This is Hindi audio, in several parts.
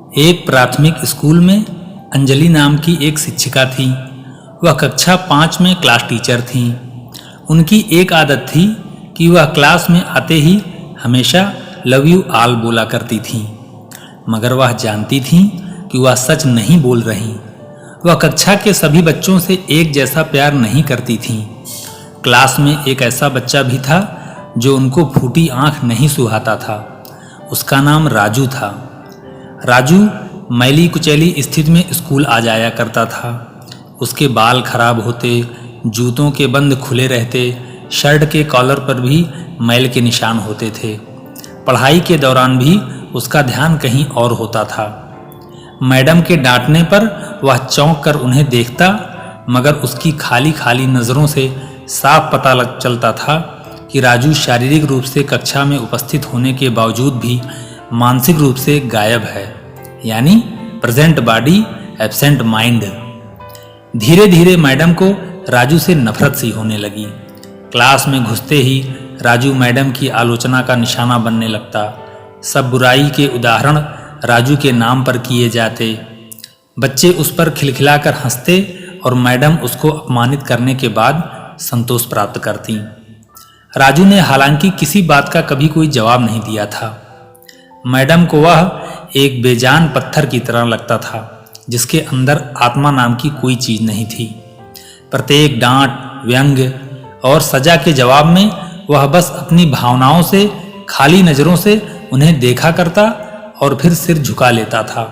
एक प्राथमिक स्कूल में अंजलि नाम की एक शिक्षिका थी। वह कक्षा 5 में क्लास टीचर थीं। उनकी एक आदत थी कि वह क्लास में आते ही हमेशा लव यू ऑल बोला करती थीं, मगर वह जानती थीं कि वह सच नहीं बोल रही। वह कक्षा के सभी बच्चों से एक जैसा प्यार नहीं करती थीं। क्लास में एक ऐसा बच्चा भी था जो उनको फूटी आंख नहीं सुहाता था। उसका नाम राजू था। राजू मैली कुचैली स्थिति में स्कूल आ जाया करता था। उसके बाल खराब होते, जूतों के बंद खुले रहते, शर्ट के कॉलर पर भी मैल के निशान होते थे। पढ़ाई के दौरान भी उसका ध्यान कहीं और होता था। मैडम के डांटने पर वह चौंक कर उन्हें देखता, मगर उसकी खाली खाली नज़रों से साफ पता चलता था कि राजू शारीरिक रूप से कक्षा में उपस्थित होने के बावजूद भी मानसिक रूप से गायब है, यानी प्रेजेंट बॉडी एब्सेंट माइंड। धीरे धीरे मैडम को राजू से नफरत सी होने लगी। क्लास में घुसते ही राजू मैडम की आलोचना का निशाना बनने लगता। सब बुराई के उदाहरण राजू के नाम पर किए जाते। बच्चे उस पर खिलखिलाकर हंसते और मैडम उसको अपमानित करने के बाद संतोष प्राप्त करती। राजू ने हालांकि किसी बात का कभी कोई जवाब नहीं दिया था। मैडम को वह एक बेजान पत्थर की तरह लगता था, जिसके अंदर आत्मा नाम की कोई चीज नहीं थी। प्रत्येक डांट, व्यंग्य और सजा के जवाब में वह बस अपनी भावनाओं से, खाली नजरों से उन्हें देखा करता और फिर सिर झुका लेता था।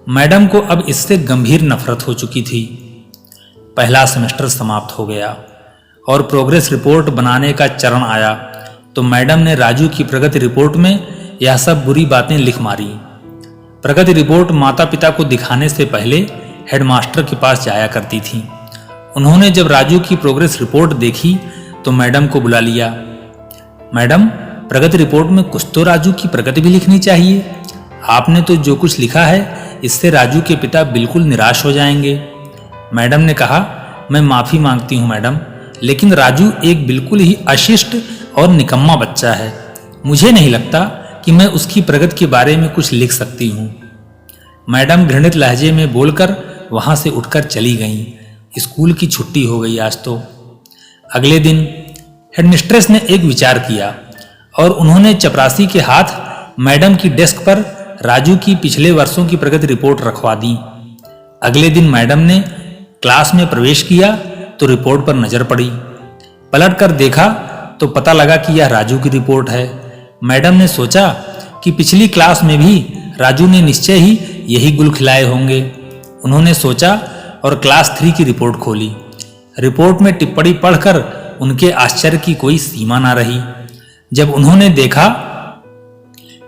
मैडम को अब इससे गंभीर नफरत हो चुकी थी। पहला सेमेस्टर समाप्त हो गया और प्रोग्रेस रिपोर्ट बनाने का चरण आया, तो मैडम ने राजू की प्रगति रिपोर्ट में यह सब बुरी बातें लिख मारी। प्रगति रिपोर्ट माता पिता को दिखाने से पहले हेडमास्टर के पास जाया करती थी। उन्होंने जब राजू की प्रोग्रेस रिपोर्ट देखी तो मैडम को बुला लिया। मैडम, प्रगति रिपोर्ट में कुछ तो राजू की प्रगति भी लिखनी चाहिए। आपने तो जो कुछ लिखा है इससे राजू के पिता बिल्कुल निराश हो जाएंगे। मैडम ने कहा, मैं माफी मांगती हूँ मैडम, लेकिन राजू एक बिल्कुल ही अशिष्ट और निकम्मा बच्चा है। मुझे नहीं लगता कि मैं उसकी प्रगति के बारे में कुछ लिख सकती हूँ। मैडम घृणित लहजे में बोलकर वहां से उठकर चली गईं। स्कूल की छुट्टी हो गई आज तो। अगले दिन हेडमिस्ट्रेस ने एक विचार किया और उन्होंने चपरासी के हाथ मैडम की डेस्क पर राजू की पिछले वर्षों की प्रगति रिपोर्ट रखवा दी। अगले दिन मैडम ने क्लास में प्रवेश किया तो रिपोर्ट पर नजर पड़ी। पलट कर देखा तो पता लगा कि यह राजू की रिपोर्ट है। मैडम ने सोचा कि पिछली क्लास में भी राजू ने निश्चय ही यही गुल खिलाए होंगे। उन्होंने सोचा और क्लास 3 की रिपोर्ट खोली। रिपोर्ट में टिप्पणी पढ़कर उनके आश्चर्य की कोई सीमा ना रही। जब उन्होंने देखा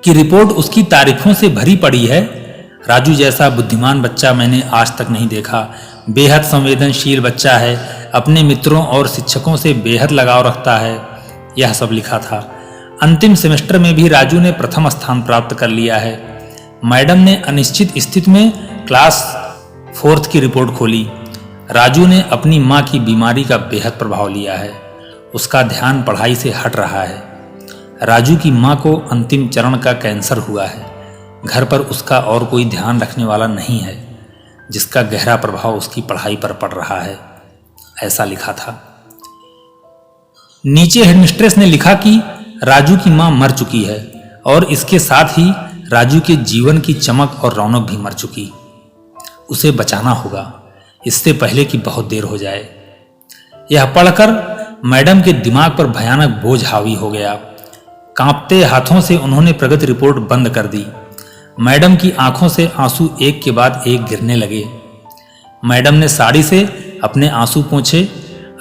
कि रिपोर्ट उसकी तारीफों से भरी पड़ी है। राजू जैसा बुद्धिमान बच्चा मैंने आज तक नहीं देखा। बेहद संवेदनशील बच्चा है, अपने मित्रों और शिक्षकों से बेहद लगाव रखता है, यह सब लिखा था। अंतिम सेमेस्टर में भी राजू ने प्रथम स्थान प्राप्त कर लिया है। मैडम ने अनिश्चित स्थिति में क्लास 4 की रिपोर्ट खोली। राजू ने अपनी मां की बीमारी का बेहद प्रभाव लिया है। उसका ध्यान पढ़ाई से हट रहा है। राजू की मां को अंतिम चरण का कैंसर हुआ है। घर पर उसका और कोई ध्यान रखने वाला नहीं है, जिसका गहरा प्रभाव उसकी पढ़ाई पर पड़ रहा है, ऐसा लिखा था। नीचे हेडमिस्ट्रेस ने लिखा कि राजू की मां मर चुकी है और इसके साथ ही राजू के जीवन की चमक और रौनक भी मर चुकी। उसे बचाना होगा, इससे पहले कि बहुत देर हो जाए। यह पढ़कर मैडम के दिमाग पर भयानक बोझ हावी हो गया। कांपते हाथों से उन्होंने प्रगति रिपोर्ट बंद कर दी। मैडम की आंखों से आंसू एक के बाद एक गिरने लगे। मैडम ने साड़ी से अपने आंसू पोंछे।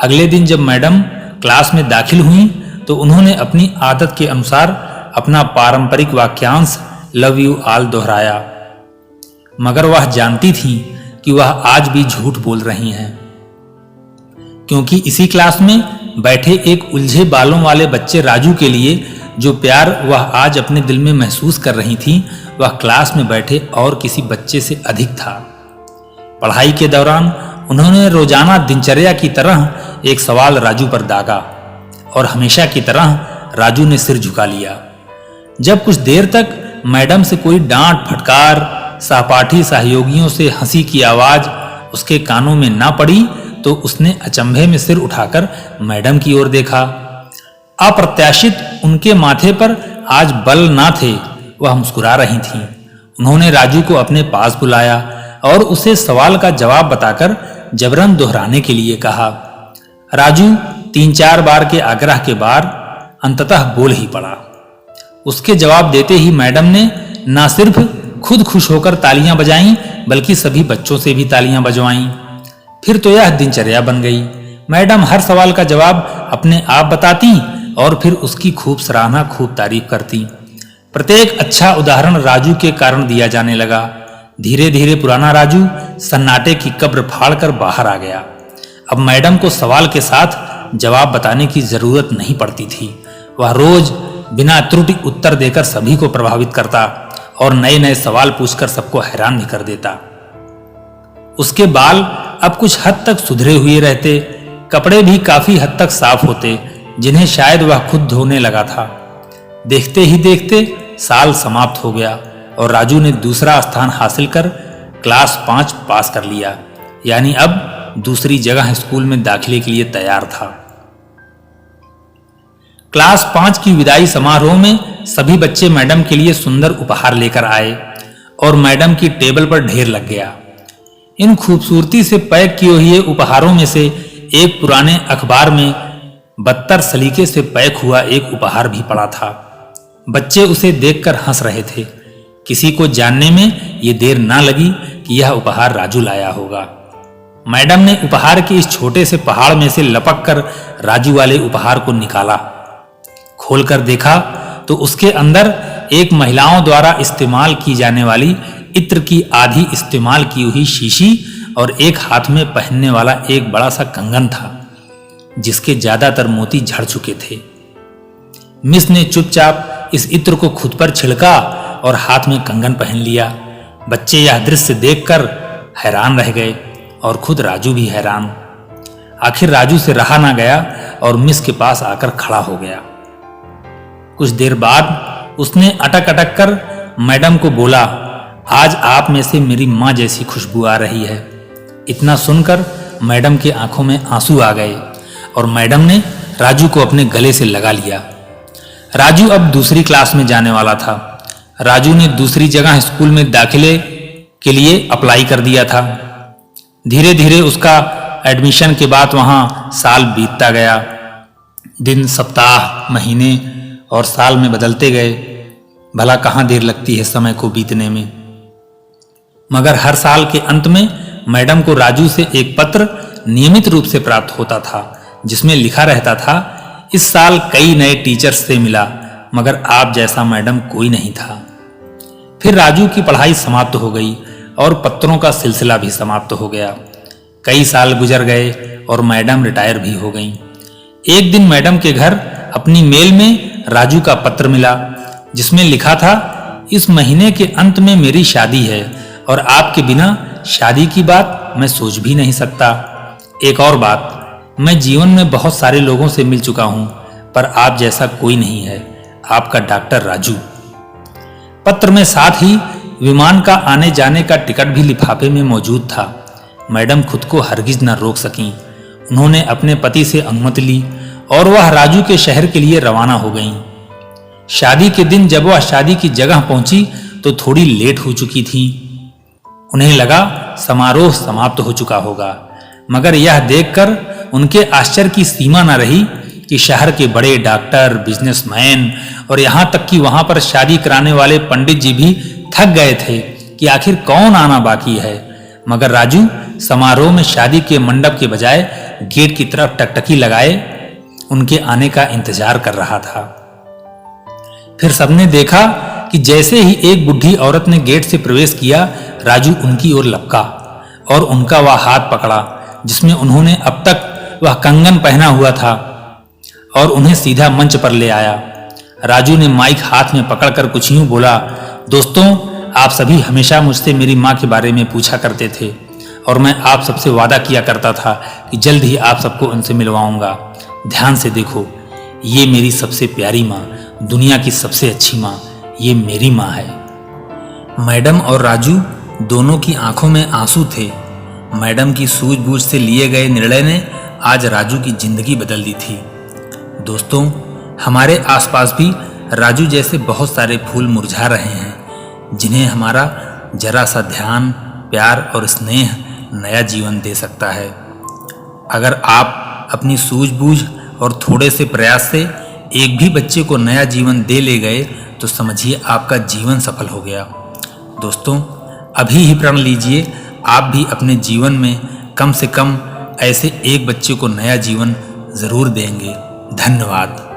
अगले दिन जब मैडम क्लास में दाखिल हुई तो उन्होंने अपनी आदत के अनुसार अपना पारंपरिक वाक्यांश लव यू ऑल दोहराया, मगर वह जानती थी कि वह आज भी झूठ बोल रही हैं, क्योंकि इसी क्लास में बैठे एक उलझे बालों वाले बच्चे राजू के लिए जो प्यार वह आज अपने दिल में महसूस कर रही थी, वह क्लास में बैठे और किसी बच्चे से अधिक था। पढ़ाई के दौरान उन्होंने रोजाना दिनचर्या की तरह एक सवाल राजू पर दागा और हमेशा की तरह राजू ने सिर झुका लिया। जब कुछ देर तक मैडम से कोई डांट फटकार सहपाठी सहयोगियों से हंसी की आवाज उसके कानों में ना पड़ी तो उसने अचंभे में सिर उठाकर मैडम की ओर देखा। अप्रत्याशित उनके माथे पर आज बल ना थे, वह मुस्कुरा रही थीं। उन्होंने राजू को अपने पास बुलाया और उसे सवाल का जवाब बताकर जबरन दोहराने के लिए कहा। राजू 3-4 बार के आग्रह के बाद अंततः बोल ही पड़ा। उसके जवाब देते ही मैडम ने ना सिर्फ खुद खुश होकर तालियां बजाईं बल्कि सभी बच्चों से भी तालियां बजवाईं। फिर तो यह दिनचर्या बन गई। मैडम हर सवाल का जवाब अपने आप बताती और फिर उसकी खूब सराहना, खूब तारीफ करती। प्रत्येक अच्छा उदाहरण राजू के कारण दिया जाने लगा। धीरे धीरे पुराना राजू सन्नाटे की कब्र फाड़कर बाहर आ गया। अब मैडम को सवाल के साथ जवाब बताने की जरूरत नहीं पड़ती थी। वह रोज बिना त्रुटि उत्तर देकर सभी को प्रभावित करता और नए नए सवाल पूछकर सबको हैरान भी कर देता। उसके बाल अब कुछ हद तक सुधरे हुए रहते, कपड़े भी काफी हद तक साफ होते, जिन्हें शायद वह खुद धोने लगा था। देखते ही देखते साल समाप्त हो गया और राजू ने दूसरा स्थान हासिल कर क्लास 5 पास कर लिया, यानी अब दूसरी जगह स्कूल में दाखिले के लिए तैयार था। क्लास 5 की विदाई समारोह में सभी बच्चे मैडम के लिए सुंदर उपहार लेकर आए और मैडम की टेबल पर ढेर लग गया। इन खूबसूरती से पैक किए हुए उपहारों में से एक पुराने अखबार में बदतर सलीके से पैक हुआ एक उपहार भी पड़ा था। बच्चे उसे देखकर हंस रहे थे। किसी को जानने में ये देर ना लगी कि यह उपहार राजू लाया होगा। मैडम ने उपहार के इस छोटे से पहाड़ में से लपक कर राजू वाले उपहार को निकाला। खोलकर देखा तो उसके अंदर एक महिलाओं द्वारा इस्तेमाल की जाने वाली इत्र की आधी इस्तेमाल की हुई शीशी और एक हाथ में पहनने वाला एक बड़ा सा कंगन था, जिसके ज्यादातर मोती झड़ चुके थे। मिस ने चुपचाप इस इत्र को खुद पर छिड़का और हाथ में कंगन पहन लिया। बच्चे यह दृश्य देखकर हैरान रह गए और खुद राजू भी हैरान। आखिर राजू से रहा ना गया और मिस के पास आकर खड़ा हो गया। कुछ देर बाद उसने अटक अटक कर मैडम को बोला, आज आप में से मेरी माँ जैसी खुशबू आ रही है। इतना सुनकर मैडम के आंखों में आंसू आ गए और मैडम ने राजू को अपने गले से लगा लिया। राजू अब दूसरी क्लास में जाने वाला था। राजू ने दूसरी जगह स्कूल में दाखिले के लिए अप्लाई कर दिया था। धीरे धीरे उसका एडमिशन के बाद वहां साल बीतता गया। दिन, सप्ताह, महीने और साल में बदलते गए। भला कहाँ देर लगती है समय को बीतने में। मगर हर साल के अंत में मैडम को राजू से एक पत्र नियमित रूप से प्राप्त होता था, जिसमें लिखा रहता था, इस साल कई नए टीचर्स से मिला मगर आप जैसा मैडम कोई नहीं था। फिर राजू की पढ़ाई समाप्त हो गई और पत्रों का सिलसिला भी समाप्त हो गया। कई साल गुजर गए और मैडम रिटायर भी हो गईं। एक दिन मैडम के घर अपनी मेल में राजू का पत्र मिला, जिसमें लिखा था, इस महीने के अंत में मेरी शादी है और आपके बिना शादी की बात मैं सोच भी नहीं सकता। एक और बात, मैं जीवन में बहुत सारे लोगों से मिल चुका हूं, पर आप जैसा कोई नहीं है। आपका डॉक्टर राजू। पत्र में साथ ही विमान का आने जाने का टिकट भी लिफाफे में मौजूद था। मैडम खुद को हरगिज न रोक सकीं। उन्होंने अपने पति से अनुमति ली और वह राजू के शहर के लिए रवाना हो गईं। शादी के दिन जब वह शादी की जगह पहुंची तो थोड़ी लेट हो चुकी थी। उन्हें लगा समारोह समाप्त हो चुका होगा, मगर यह देखकर उनके आश्चर्य की सीमा न रही कि शहर के बड़े डॉक्टर, बिजनेसमैन और यहाँ तक कि वहां पर शादी कराने वाले पंडित जी भी थक गए थे कि आखिर कौन आना बाकी है। मगर राजू समारोह में शादी के मंडप के बजाय गेट की तरफ टकटकी लगाए उनके आने का इंतजार कर रहा था। फिर सबने देखा कि जैसे ही एक बुढ़ी औरत ने गेट से प्रवेश किया, राजू उनकी ओर लपका और उनका वह हाथ पकड़ा जिसमें उन्होंने अब तक वह कंगन पहना हुआ था और उन्हें सीधा मंच पर ले आया। राजू ने माइक हाथ में पकड़कर कुछ यूं बोला, दोस्तों, आप सभी हमेशा मुझसे मेरी माँ के बारे में पूछा करते थे और मैं आप सबसे वादा किया करता था कि जल्द ही आप सबको उनसे मिलवाऊंगा। ध्यान से देखो, ये मेरी सबसे प्यारी माँ, दुनिया की सबसे अच्छी माँ, ये मेरी माँ है। मैडम और राजू दोनों की आंखों में आंसू थे। मैडम की सूझबूझ से लिए गए निर्णय ने आज राजू की जिंदगी बदल दी थी। दोस्तों, हमारे आसपास भी राजू जैसे बहुत सारे फूल मुरझा रहे हैं, जिन्हें हमारा जरा सा ध्यान, प्यार और स्नेह नया जीवन दे सकता है। अगर आप अपनी सूझबूझ और थोड़े से प्रयास से एक भी बच्चे को नया जीवन दे ले गए तो समझिए आपका जीवन सफल हो गया। दोस्तों, अभी ही प्रण लीजिए, आप भी अपने जीवन में कम से कम ऐसे एक बच्चे को नया जीवन जरूर देंगे। धन्यवाद।